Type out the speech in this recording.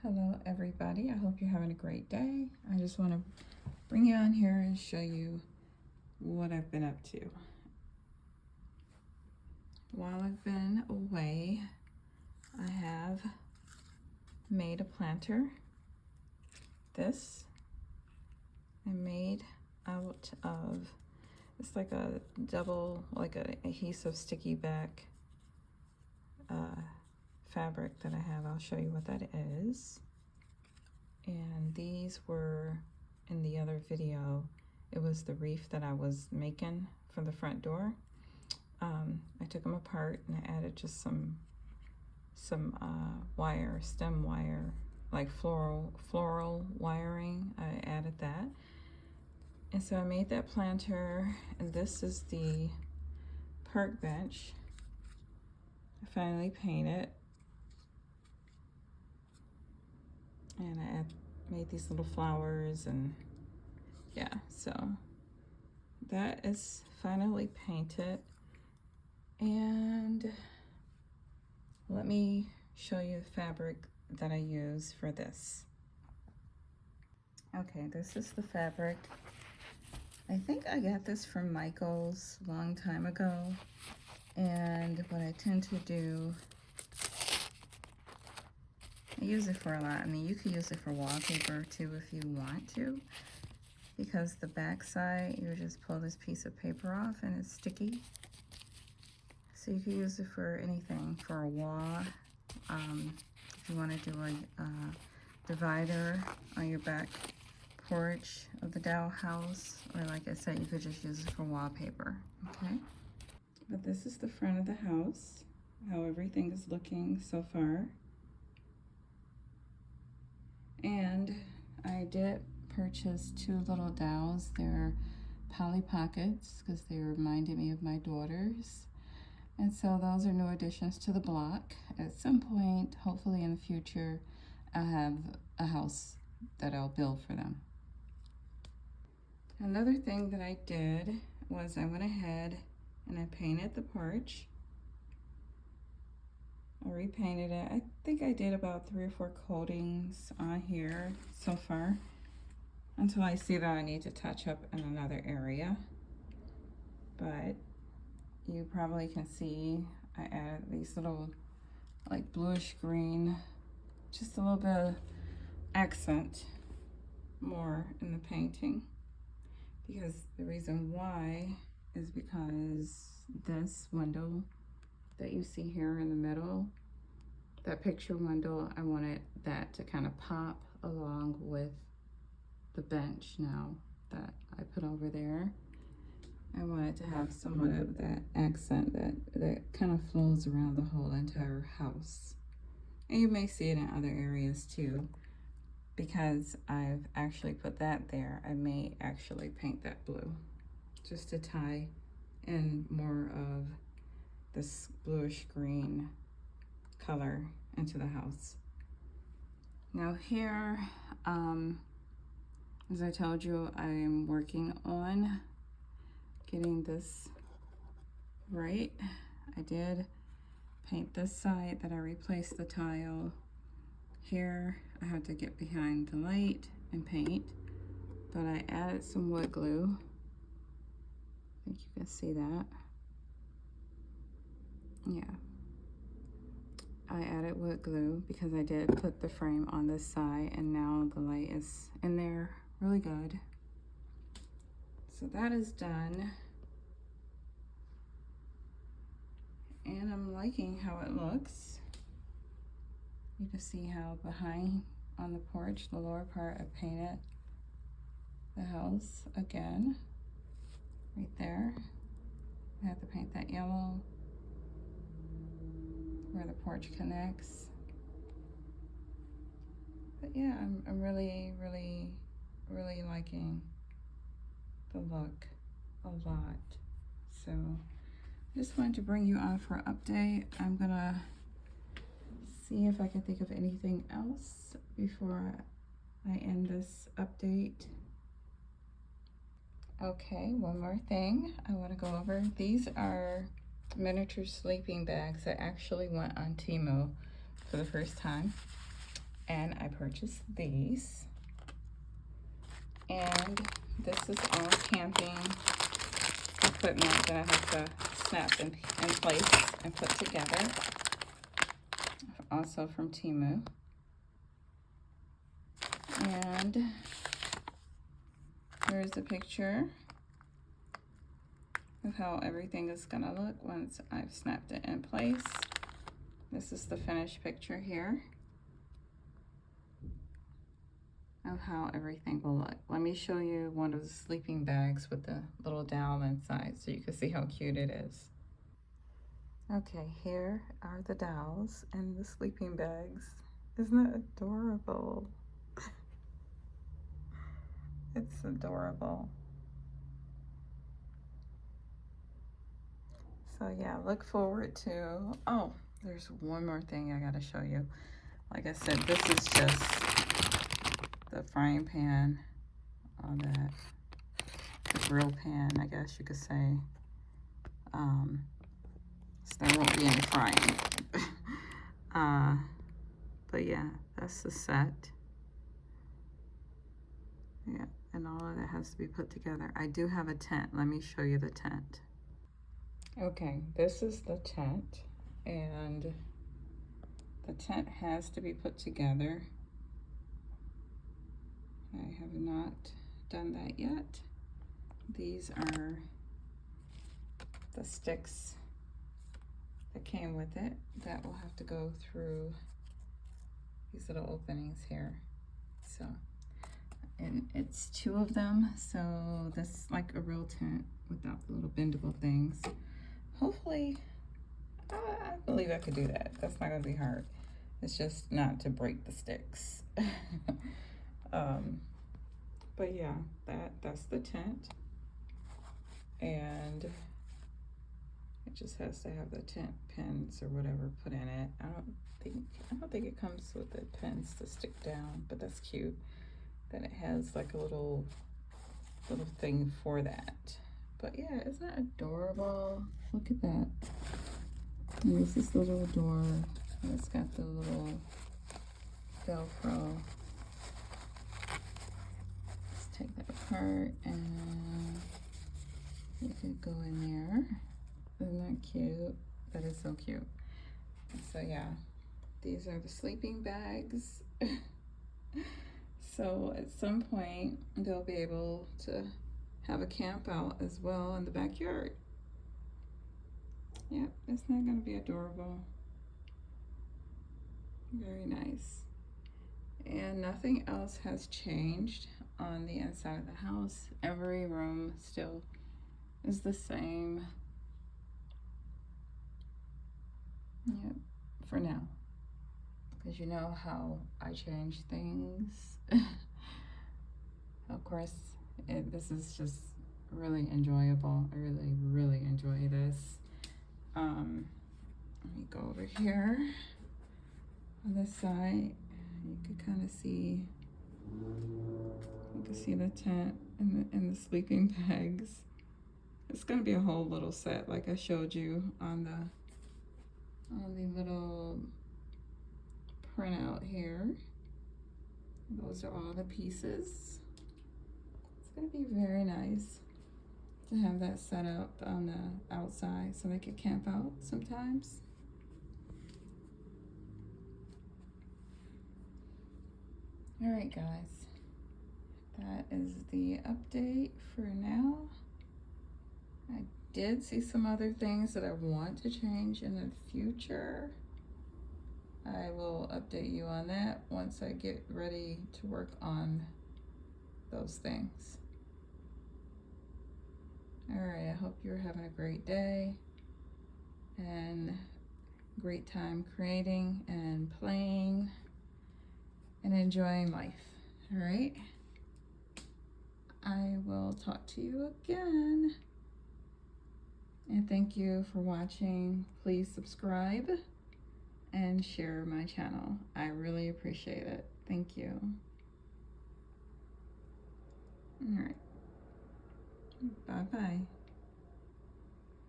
Hello everybody, I hope you're having a great day. I just want to bring you on here and show you what I've been up to. While I've been away, I have made a planter. This I made out of, it's like a double, like a adhesive sticky back fabric that I have. I'll show you what that is. And these were in the other video. It was the wreath that I was making for the front door. I took them apart and I added just some wire, stem wire, like floral wiring. I added that. And so I made that planter, and this is the park bench. I finally painted. And I made these little flowers, and yeah, so that is finally painted. And let me show you the fabric that I use for this. Okay, this is the fabric. I think I got this from Michael's a long time ago. And what I tend to do, I use it for a lot. I mean, you could use it for wallpaper too if you want to, because the back side, you just pull this piece of paper off and it's sticky. So you could use it for anything, for a wall. If you want to do a divider on your back porch of the Dow house, or like I said, you could just use it for wallpaper, okay? But this is the front of the house, how everything is looking so far. And I did purchase two little dowels. They're Polly Pockets because they reminded me of my daughters. And so those are new additions to the block. At some point, hopefully in the future, I'll have a house that I'll build for them. Another thing that I did was I went ahead and I painted the porch. I repainted it. I think I did about 3 or 4 coatings on here so far, until I see that I need to touch up in another area. But you probably can see I added these little like bluish green, just a little bit of accent more in the painting, because the reason why is because this window that you see here in the middle, that picture window, I wanted that to kind of pop along with the bench now that I put over there. I wanted to have somewhat of that accent that kind of flows around the whole entire house. And you may see it in other areas too, because I've actually put that there. I may actually paint that blue just to tie in more of this bluish green color into the house. Now here, as I told you, I am working on getting this right. I did paint this side that I replaced the tile. Here I have to get behind the light and paint, but I added some wood glue. I think you can see that. Yeah, I added wood glue because I did put the frame on this side, and now the light is in there really good. So that is done, and I'm liking how it looks. You can see how behind on the porch, the lower part, I painted the house again right there. I have to paint that yellow where the porch connects. But yeah, I'm really liking the look a lot. So I just wanted to bring you on for an update. I'm gonna see if I can think of anything else before I end this update. Okay, one more thing I want to go over. These are miniature sleeping bags that actually went on Temu for the first time. and I purchased these. And this is all camping equipment that I have to snap in place and put together. Also from Temu. And here's a picture of how everything is gonna look once I've snapped it in place. This is the finished picture here of how everything will look. Let me show you one of the sleeping bags with the little dowel inside so you can see how cute it is. Okay, here are the dowels and the sleeping bags. Isn't that adorable? It's adorable. So yeah, look forward to, oh, there's one more thing I gotta show you. Like I said, this is just the frying pan on that, the grill pan, I guess you could say. So there won't be any frying. But yeah, that's the set. Yeah, and all of that has to be put together. I do have a tent. Let me show you the tent. Okay, this is the tent, and the tent has to be put together. I have not done that yet. These are the sticks that came with it that will have to go through these little openings here. So, and it's 2 of them, so that's like a real tent without the little bendable things. Hopefully, I believe I could do that. That's not gonna be hard. It's just not to break the sticks. But yeah, that's the tent, and it just has to have the tent pins or whatever put in it. I don't think it comes with the pins to stick down, but that's cute. Then it has like a little thing for that. But yeah, isn't that adorable? Look at that. And there's this little door, and it's got the little Velcro. Let's take that apart, and you could go in there. Isn't that cute? That is so cute. So yeah, these are the sleeping bags. So at some point, they'll be able to have a camp out as well in the backyard. Yep, isn't that gonna be adorable? Very nice. And nothing else has changed on the inside of the house. Every room still is the same. Yep, for now. Because you know how I change things. Of course, this is just really enjoyable. I really enjoy this. Let me go over here on this side. You can kind of see, you can see the tent and the sleeping bags. It's gonna be a whole little set like I showed you on the little printout here. Those are all the pieces. It's gonna be very nice to have that set up on the outside so they could camp out sometimes. All right, guys, that is the update for now. I did see some other things that I want to change in the future. I will update you on that once I get ready to work on those things. All right, I hope you're having a great day and great time creating and playing and enjoying life. All right, I will talk to you again. And thank you for watching. Please subscribe and share my channel. I really appreciate it. Thank you. All right. Bye-bye.